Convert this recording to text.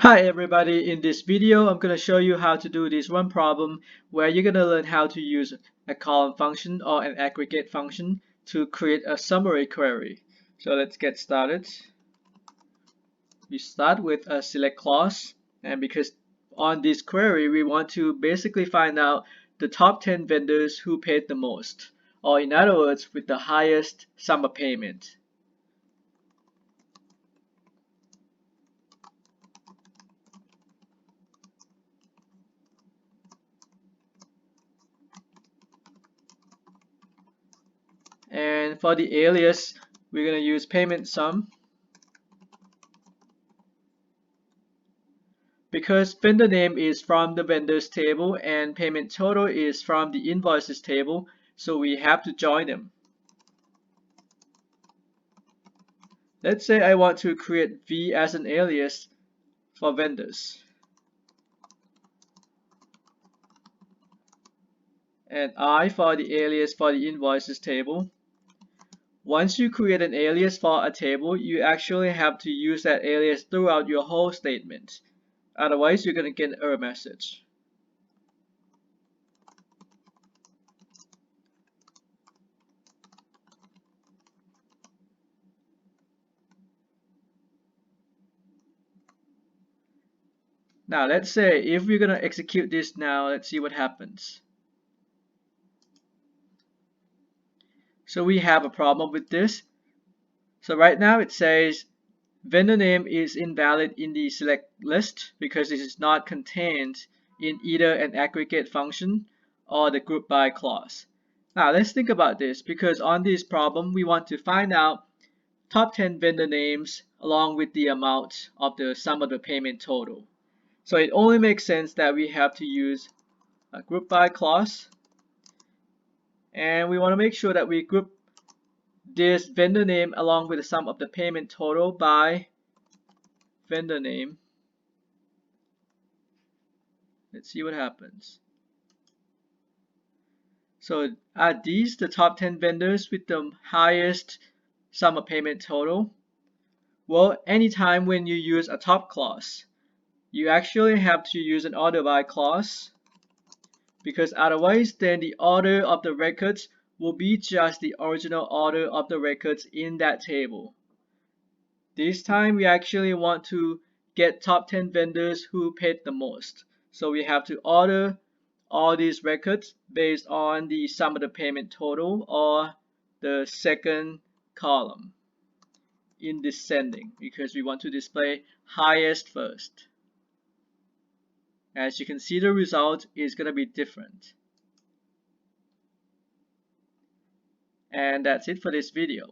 Hi everybody, in this video I'm going to show you how to do this one problem where you're going to learn how to use a column function or an aggregate function to create a summary query. So let's get started. We start with a select clause, and because on this query we want to basically find out the top 10 vendors who paid the most, or in other words with the highest sum of payment. And for the alias, we're going to use payment sum. Because vendor name is from the vendors table and payment total is from the invoices table, so we have to join them. Let's say I want to create V as an alias for vendors and I for the alias for the invoices table. Once you create an alias for a table, you actually have to use that alias throughout your whole statement. Otherwise, you're going to get an error message. Now, let's say if we're going to execute this now, let's see what happens. So we have a problem with this. So right now it says vendor name is invalid in the select list because it is not contained in either an aggregate function or the group by clause. Now let's think about this, because on this problem we want to find out top 10 vendor names along with the amount of the sum of the payment total. So it only makes sense that we have to use a group by clause, and we want to make sure that we group this vendor name along with the sum of the payment total by vendor name. Let's see what happens. So are these the top 10 vendors with the highest sum of payment total? Well, anytime when you use a top clause, you actually have to use an order by clause, because otherwise then the order of the records will be just the original order of the records in that table. This time we actually want to get top 10 vendors who paid the most. So we have to order all these records based on the sum of the payment total, or the second column in descending, because we want to display highest first. As you can see, the result is going to be different. And that's it for this video.